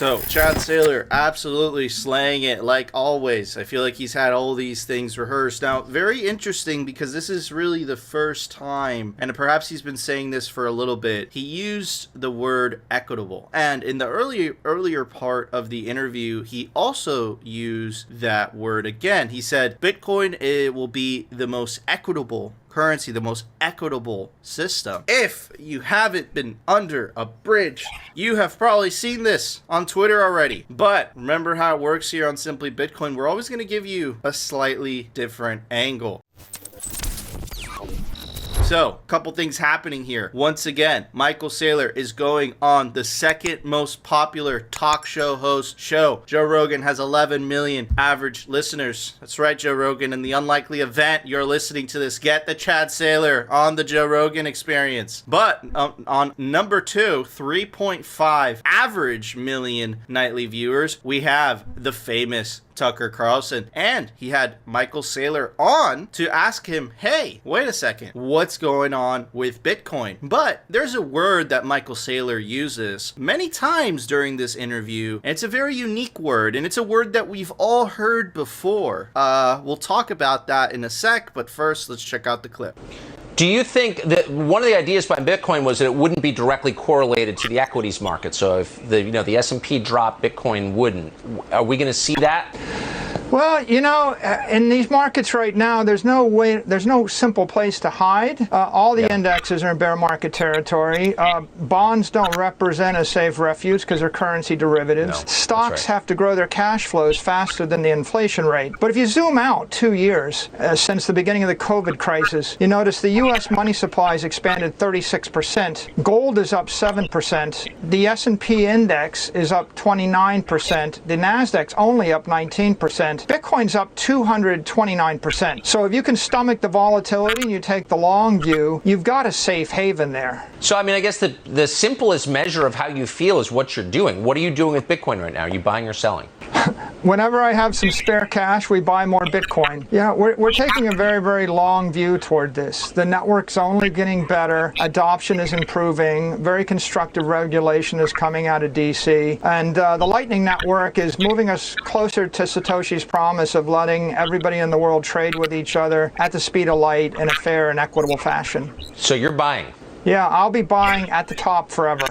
So, Chad Saylor absolutely slaying it like always. I feel like he's had all these things rehearsed. Now, very interesting because this is really the first time, and perhaps he's been saying this for a little bit, he used the word equitable. And in the earlier part of the interview, he also used that word again. He said, Bitcoin will be the most equitable currency, the most equitable system. If you haven't been under a bridge, you have probably seen this on Twitter already. But remember how it works here on Simply Bitcoin. We're always going to give you a slightly different angle. So, a couple things happening here. Once again, Michael Saylor is going on the second most popular talk show host show. Joe Rogan has 11 million average listeners. That's right, Joe Rogan. In the unlikely event you're listening to this, get the Chad Saylor on the Joe Rogan Experience. But on number 2, 3.5 average million nightly viewers, we have the famous Tucker Carlson, and he had Michael Saylor on to ask him, hey, wait a second, what's going on with Bitcoin? But there's a word that Michael Saylor uses many times during this interview, and it's a very unique word, and it's a word that we've all heard before. We'll talk about that in a sec, but first, let's check out the clip. Do you think that one of the ideas behind Bitcoin was that it wouldn't be directly correlated to the equities market? So if the S&P dropped, Bitcoin wouldn't. Are we going to see that? Well, in these markets right now, there's no simple place to hide. All the indexes are in bear market territory. Bonds don't represent a safe refuge because they're currency derivatives. No, Stocks have to grow their cash flows faster than the inflation rate. But if you zoom out 2 years since the beginning of the COVID crisis, you notice the U.S. money supply has expanded 36%. Gold is up 7%. The S&P index is up 29%. The Nasdaq's only up 19%. Bitcoin's up 229%. So if you can stomach the volatility and you take the long view, you've got a safe haven there. So, I guess the simplest measure of how you feel is what you're doing. What are you doing with Bitcoin right now? Are you buying or selling? Whenever I have some spare cash, we buy more Bitcoin. Yeah, we're taking a very, very long view toward this. The network's only getting better. Adoption is improving. Very constructive regulation is coming out of DC. And the Lightning Network is moving us closer to Satoshi's promise of letting everybody in the world trade with each other at the speed of light in a fair and equitable fashion. So you're buying? Yeah, I'll be buying at the top forever.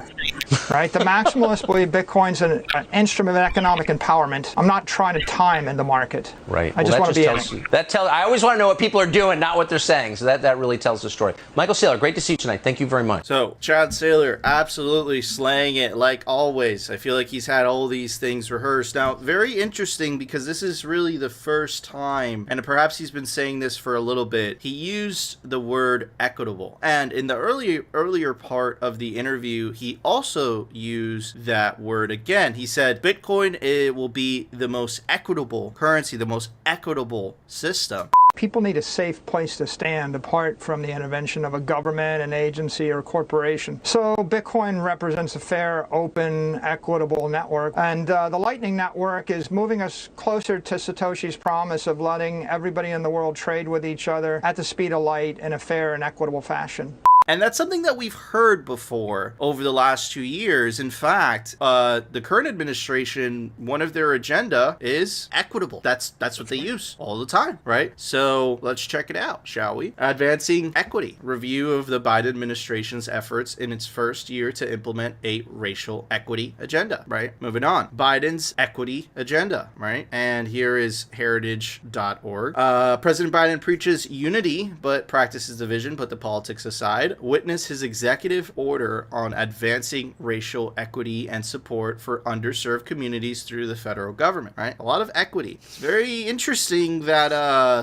Right? The maximalists believe Bitcoin's an instrument of economic empowerment. I'm not trying to time in the market. Right. I just want to be in it. I always want to know what people are doing, not what they're saying. So that really tells the story. Michael Saylor, great to see you tonight. Thank you very much. So, Chad Saylor absolutely slaying it like always. I feel like he's had all these things rehearsed. Now, very interesting because this is really the first time, and perhaps he's been saying this for a little bit, he used the word equitable. And in the earlier part of the interview, he also used that word again. He said, Bitcoin will be the most equitable currency, the most equitable system. People need a safe place to stand apart from the intervention of a government, an agency, or a corporation. So Bitcoin represents a fair, open, equitable network. And the Lightning Network is moving us closer to Satoshi's promise of letting everybody in the world trade with each other at the speed of light in a fair and equitable fashion. And that's something that we've heard before over the last 2 years. In fact, the current administration, one of their agenda is equitable. That's what they use all the time, right? So let's check it out, shall we? Advancing equity. Review of the Biden administration's efforts in its first year to implement a racial equity agenda, right? Moving on. Biden's equity agenda, right? And here is heritage.org. President Biden preaches unity, but practices division. Put the politics aside. Witness his executive order on advancing racial equity and support for underserved communities through the federal government, right? A lot of equity. It's very interesting that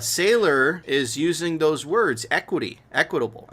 Saylor is using those words, equity, equitable,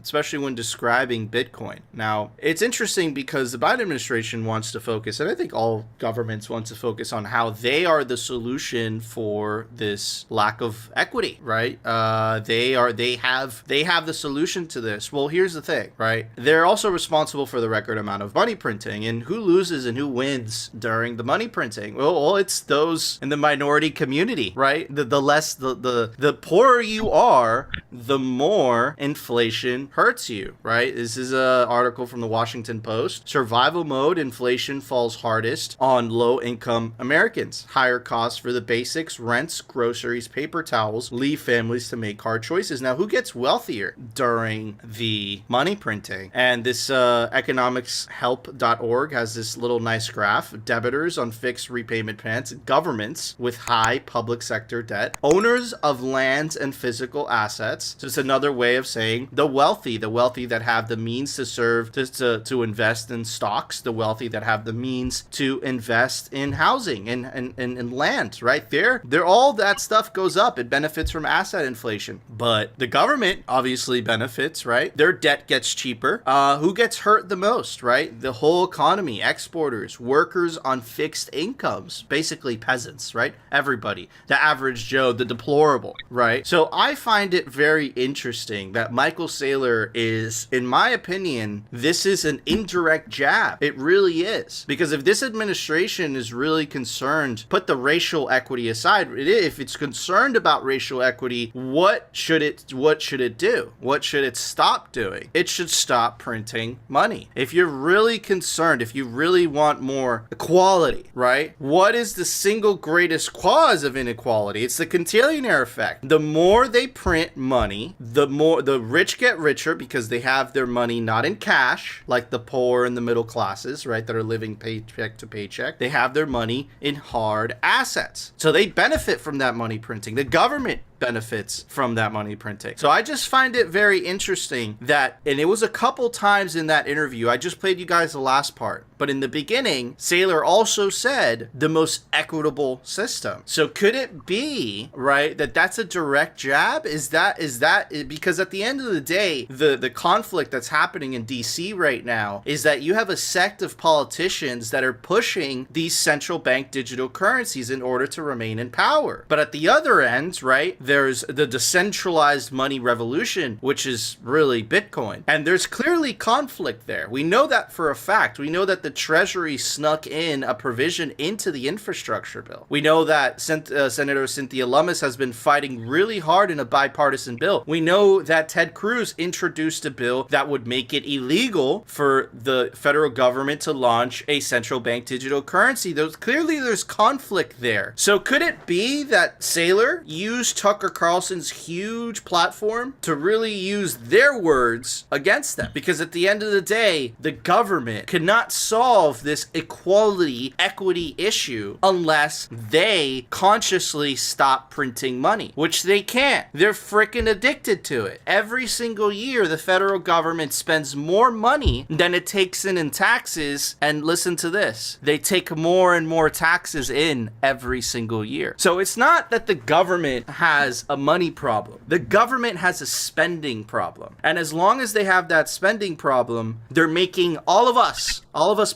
especially when describing Bitcoin. Now, it's interesting because the Biden administration wants to focus, and I think all governments want to focus on how they are the solution for this lack of equity, right? They have the solution to this. hardest. Well, here's the thing, right? They're also responsible for the record amount of money printing, and who loses and who wins during the money printing? Well, it's those in the minority community, right? The poorer you are, the more inflation hurts you, right? This is an article from the Washington Post. Survival mode, inflation falls hardest on low-income Americans. Higher costs for the basics, rents, groceries, paper towels, leave families to make hard choices. Now, who gets wealthier during the money printing? And this economicshelp.org has this little nice graph. Debitors on fixed repayment plans, governments with high public sector debt, owners of lands and physical assets. So it's another way of saying the wealthy that have the means to serve, to invest in stocks, the wealthy that have the means to invest in housing and land, right? They're all that stuff goes up. It benefits from asset inflation. But the government obviously benefits, right? Their debt gets cheaper. Who gets hurt the most, right? The whole economy, exporters, workers on fixed incomes, basically peasants, right? Everybody, the average Joe, the deplorable, right? So I find it very interesting that Michael Saylor is, in my opinion, this is an indirect jab. It really is. Because if this administration is really concerned, put the racial equity aside, if it's concerned about racial equity, what should it do? What should it stop doing? It should stop printing money. If you're really concerned, if you really want more equality, right? What is the single greatest cause of inequality? It's the quintillionaire effect. The more they print money, the more the rich get richer because they have their money not in cash, like the poor and the middle classes, right, that are living paycheck to paycheck. They have their money in hard assets. So they benefit from that money printing. The government benefits from that money printing. So I just find it very interesting that, and it was a couple times in that interview, I just played you guys the last part, but in the beginning, Saylor also said the most equitable system. So could it be, right, that that's a direct jab? Is that because at the end of the day, the conflict that's happening in DC right now is that you have a sect of politicians that are pushing these central bank digital currencies in order to remain in power. But at the other end, right, there's the decentralized money revolution, which is really Bitcoin. And there's clearly conflict there. We know that for a fact. We know that the Treasury snuck in a provision into the infrastructure bill. We know that Senator Cynthia Lummis has been fighting really hard in a bipartisan bill. We know that Ted Cruz introduced a bill that would make it illegal for the federal government to launch a central bank digital currency. There's conflict there. So could it be that Saylor used Tucker Carlson's huge platform to really use their words against them? Because at the end of the day, the government cannot solve this equity issue unless they consciously stop printing money, which they can't. They're freaking addicted to it. Every single year, the federal government spends more money than it takes in taxes. And listen to this, they take more and more taxes in every single year. So it's not that the government has a money problem. The government has a spending problem. And as long as they have that spending problem, they're making all of us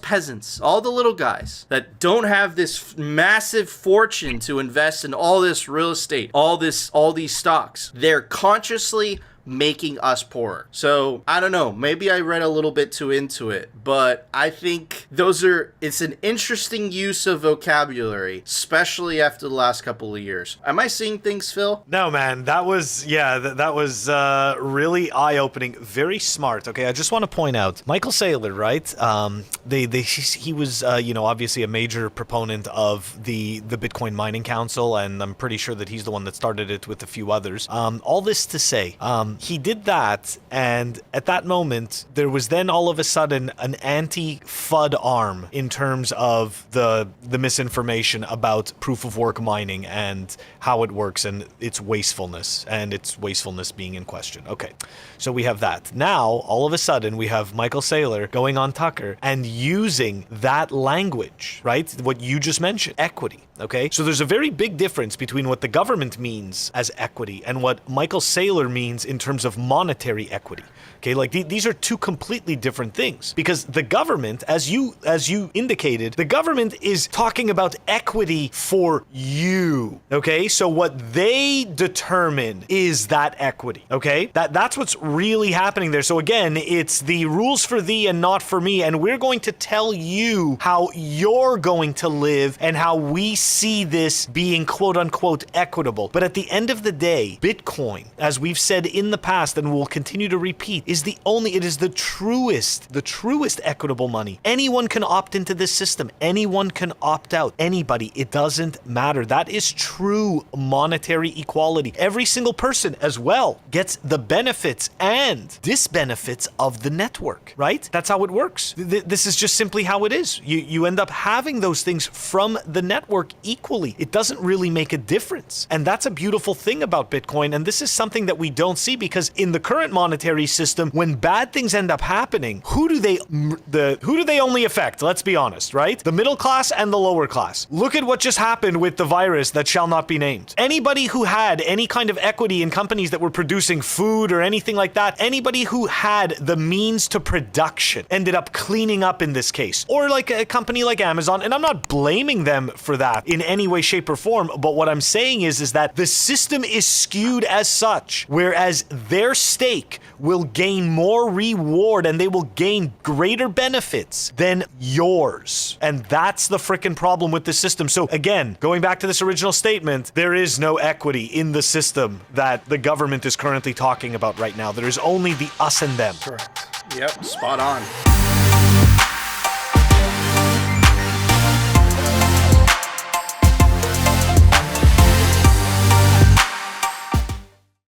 peasants, all the little guys that don't have this massive fortune to invest in all this real estate, all these stocks, they're consciously making us poorer. So I don't know, maybe I read a little bit too into it, but I think it's an interesting use of vocabulary, especially after the last couple of years. Am I seeing things, Phil? No, man, that was really eye-opening, very smart. Okay, I just want to point out Michael Saylor, right? He was obviously a major proponent of the Bitcoin Mining Council, and I'm pretty sure that he's the one that started it with a few others. All this to say, he did that, and at that moment, there was then all of a sudden an anti-FUD arm in terms of the misinformation about proof-of-work mining and how it works and its wastefulness being in question. Okay, so we have that. Now, all of a sudden, we have Michael Saylor going on Tucker and using that language, right? What you just mentioned, equity. okay? So there's a very big difference between what the government means as equity and what Michael Saylor means in terms of monetary equity. Okay, like these are two completely different things, because the government, as you indicated, the government is talking about equity for you. Okay, so what they determine is that equity. Okay, that's what's really happening there. So again, it's the rules for thee and not for me, and we're going to tell you how you're going to live and how we see this being quote unquote equitable. But at the end of the day, Bitcoin, as we've said in the past and will continue to repeat, is the truest equitable money. Anyone can opt into this system. Anyone can opt out. Anybody. It doesn't matter. That is true monetary equality. Every single person as well gets the benefits and disbenefits of the network, right? That's how it works. This is just simply how it is. You end up having those things from the network equally. It doesn't really make a difference. And that's a beautiful thing about Bitcoin. And this is something that we don't see, because in the current monetary system, when bad things end up happening, who do they only affect? Let's be honest, right? The middle class and the lower class. Look at what just happened with the virus that shall not be named. Anybody who had any kind of equity in companies that were producing food or anything like that, anybody who had the means to production ended up cleaning up in this case. Or like a company like Amazon, and I'm not blaming them for that in any way, shape, or form, but what I'm saying is that the system is skewed as such, whereas their stake will gain more reward and they will gain greater benefits than yours. And that's the frickin' problem with the system. So again, going back to this original statement, there is no equity in the system that the government is currently talking about right now. There is only the us and them. Correct. Yep, spot on.